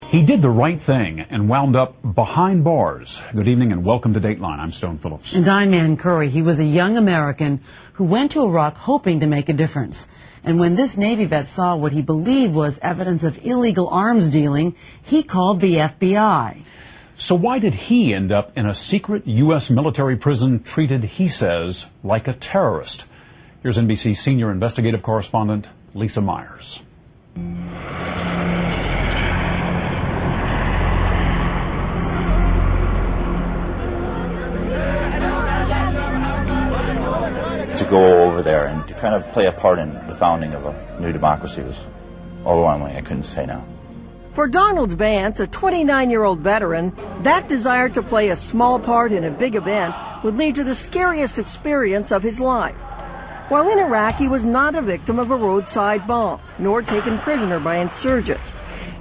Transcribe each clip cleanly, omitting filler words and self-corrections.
He did the right thing and wound up behind bars. Good evening and welcome to Dateline. I'm Stone Phillips. And I'm Ann Curry. He was a young American who went to Iraq hoping to make a difference. And when this Navy vet saw what he believed was evidence of illegal arms dealing, he called the FBI. So why did he end up in a secret U.S. military prison treated, he says, like a terrorist? Here's NBC senior investigative correspondent Lisa Myers. To go over there and to kind of play a part in the founding of a new democracy was overwhelming. I couldn't say no. For Donald Vance, a 29-year-old veteran, that desire to play a small part in a big event would lead to the scariest experience of his life. While in Iraq, he was not a victim of a roadside bomb, nor taken prisoner by insurgents.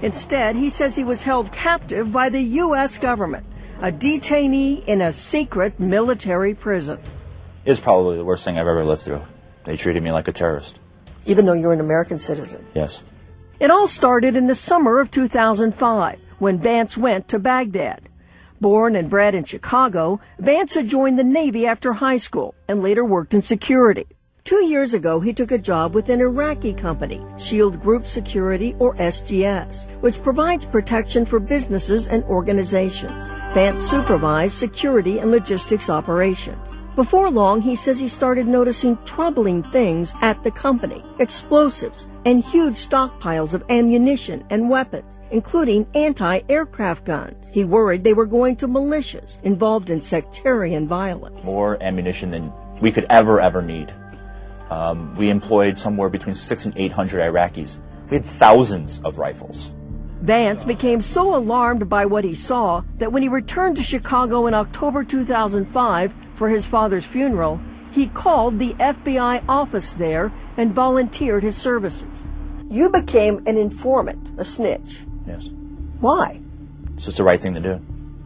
Instead, he says he was held captive by the U.S. government, a detainee in a secret military prison. It's probably the worst thing I've ever lived through. They treated me like a terrorist. Even though you're an American citizen? Yes. It all started in the summer of 2005, when Vance went to Baghdad. Born and bred in Chicago, Vance had joined the Navy after high school and later worked in security. 2 years ago, he took a job with an Iraqi company, Shield Group Security, or SGS, which provides protection for businesses and organizations. Vance supervised security and logistics operations. Before long, he says he started noticing troubling things at the company, explosives and huge stockpiles of ammunition and weapons, including anti-aircraft guns. He worried they were going to militias involved in sectarian violence. More ammunition than we could ever need. We employed somewhere between 600 and 800 Iraqis. We had thousands of rifles. Vance became so alarmed by what he saw that when he returned to Chicago in October 2005 for his father's funeral, he called the FBI office there and volunteered his services. You became an informant, a snitch. Yes. Why? It's just the right thing to do.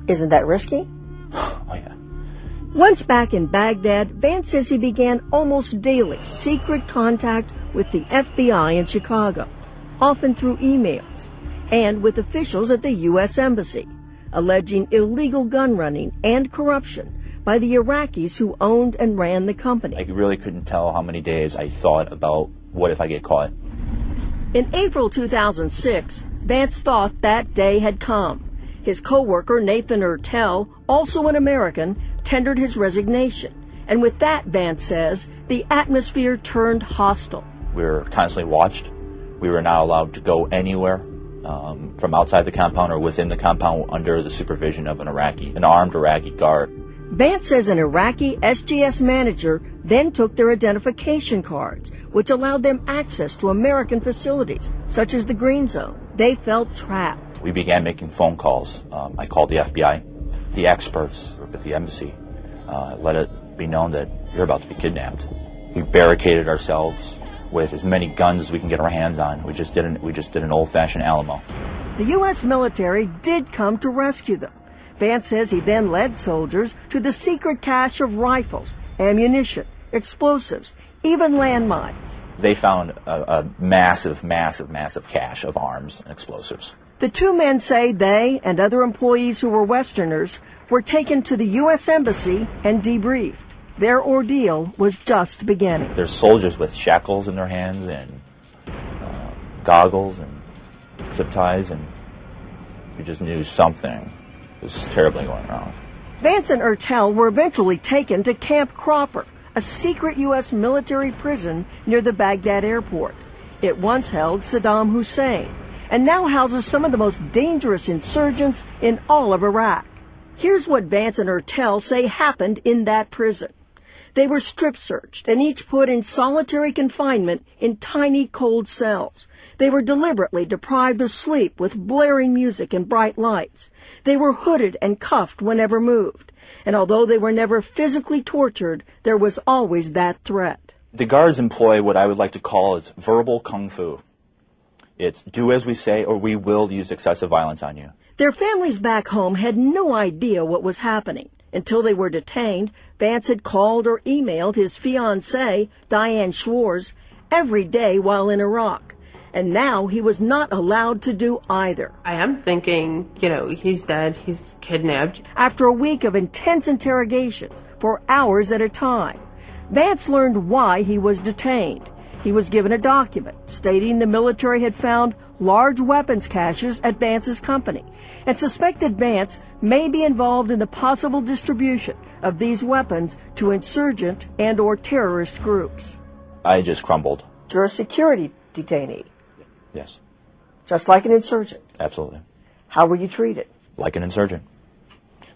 Isn't that risky? Oh, yeah. Once back in Baghdad, Vance says he began almost daily secret contact with the FBI in Chicago, often through email, and with officials at the U.S. Embassy, alleging illegal gun running and corruption by the Iraqis who owned and ran the company. I really couldn't tell how many days I thought about what if I get caught. In April 2006, Vance thought that day had come. His co-worker, Nathan Ertel, also an American, tendered his resignation. And with that, Vance says, the atmosphere turned hostile. We were constantly watched. We were not allowed to go anywhere from outside the compound or within the compound under the supervision of an armed Iraqi guard. Vance says an Iraqi SGS manager then took their identification cards, which allowed them access to American facilities, such as the Green Zone. They felt trapped. We began making phone calls. I called the FBI, the experts at the embassy, let it be known that you're about to be kidnapped. We barricaded ourselves with as many guns as we can get our hands on. We just did an old-fashioned Alamo. The U.S. military did come to rescue them. Vance says he then led soldiers to the secret cache of rifles, ammunition, explosives, even landmines. They found a massive cache of arms and explosives. The two men say they and other employees who were Westerners were taken to the U.S. Embassy and debriefed. Their ordeal was just beginning. There's soldiers with shackles in their hands and goggles and zip ties, and we just knew something was terribly going wrong. Vance and Ertel were eventually taken to Camp Cropper, a secret U.S. military prison near the Baghdad airport. It once held Saddam Hussein and now houses some of the most dangerous insurgents in all of Iraq. Here's what Vance and Ertel say happened in that prison. They were strip-searched and each put in solitary confinement in tiny, cold cells. They were deliberately deprived of sleep with blaring music and bright lights. They were hooded and cuffed whenever moved. And although they were never physically tortured, there was always that threat. The guards employ what I would like to call as verbal kung fu. It's do as we say or we will use excessive violence on you. Their families back home had no idea what was happening. Until they were detained, Vance had called or emailed his fiancée, Diane Schwartz, every day while in Iraq. and now he was not allowed to do either. I am thinking, he's dead, he's kidnapped. After a week of intense interrogation for hours at a time, Vance learned why he was detained. He was given a document stating the military had found large weapons caches at Vance's company and suspected Vance may be involved in the possible distribution of these weapons to insurgent and/or terrorist groups. I just crumbled. You're a security detainee. Yes. Just like an insurgent. Absolutely. How were you treated? Like an insurgent.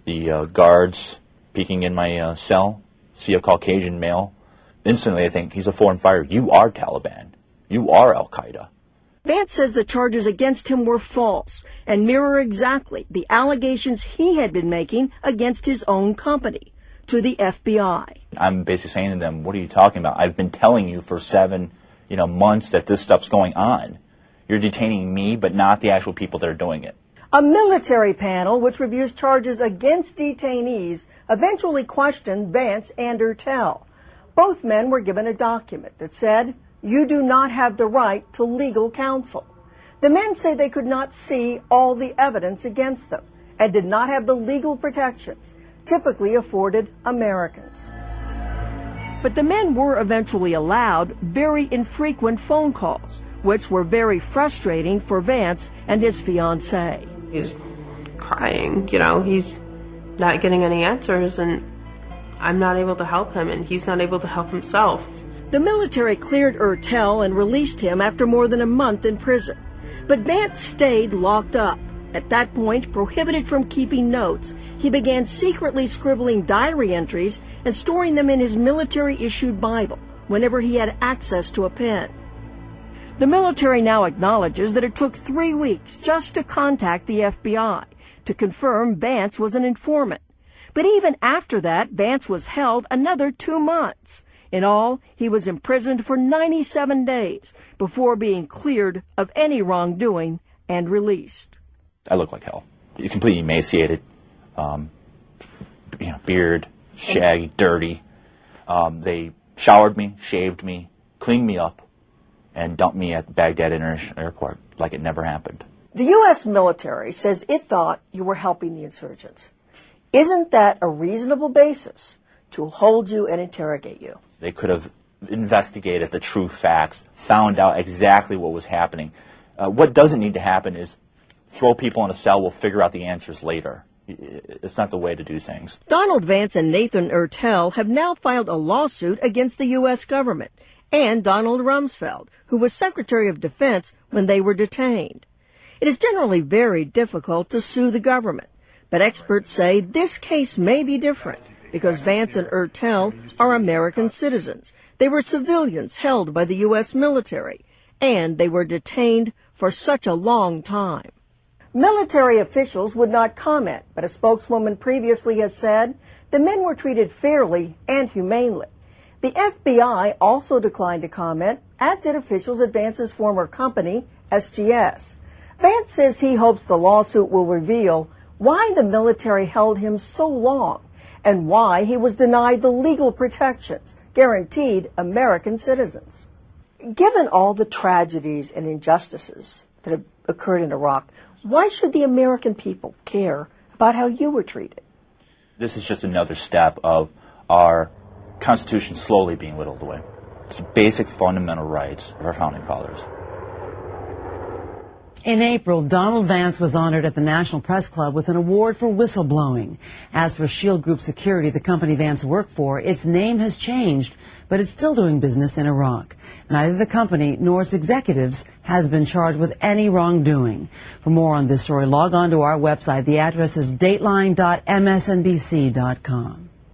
The guards peeking in my cell, see a Caucasian male. Instantly I think, he's a foreign fighter. You are Taliban. You are Al-Qaeda. Vance says the charges against him were false and mirror exactly the allegations he had been making against his own company to the FBI. I'm basically saying to them, what are you talking about? I've been telling you for 7 months that this stuff's going on. You're detaining me, but not the actual people that are doing it. A military panel which reviews charges against detainees eventually questioned Vance and Ertel. Both men were given a document that said, "You do not have the right to legal counsel." The men say they could not see all the evidence against them and did not have the legal protections typically afforded Americans. But the men were eventually allowed very infrequent phone calls, which were very frustrating for Vance and his fiancée. He's crying, he's not getting any answers, and I'm not able to help him, and he's not able to help himself. The military cleared Ertel and released him after more than a month in prison. But Vance stayed locked up. At that point, prohibited from keeping notes, he began secretly scribbling diary entries and storing them in his military-issued Bible whenever he had access to a pen. The military now acknowledges that it took 3 weeks just to contact the FBI to confirm Vance was an informant. But even after that, Vance was held another 2 months. In all, he was imprisoned for 97 days before being cleared of any wrongdoing and released. I look like hell. Completely emaciated, beard, shaggy, dirty. They showered me, shaved me, cleaned me up, and dumped me at Baghdad International Airport like it never happened. The U.S. military says it thought you were helping the insurgents. Isn't that a reasonable basis to hold you and interrogate you? They could have investigated the true facts, found out exactly what was happening. What doesn't need to happen is throw people in a cell, we'll figure out the answers later. It's not the way to do things. Donald Vance and Nathan Ertel have now filed a lawsuit against the U.S. government and Donald Rumsfeld, who was Secretary of Defense when they were detained. It is generally very difficult to sue the government, but experts say this case may be different because Vance and Ertel are American citizens. They were civilians held by the U.S. military, and they were detained for such a long time. Military officials would not comment, but a spokeswoman previously has said the men were treated fairly and humanely. The FBI also declined to comment, as did officials at Vance's former company, SGS. Vance says he hopes the lawsuit will reveal why the military held him so long and why he was denied the legal protections guaranteed American citizens. Given all the tragedies and injustices that have occurred in Iraq, why should the American people care about how you were treated? This is just another step of our Constitution slowly being whittled away. It's basic fundamental rights of our founding fathers. In April, Donald Vance was honored at the National Press Club with an award for whistleblowing. As for Shield Group Security, the company Vance worked for, its name has changed, but it's still doing business in Iraq. Neither the company nor its executives has been charged with any wrongdoing. For more on this story, log on to our website. The address is dateline.msnbc.com.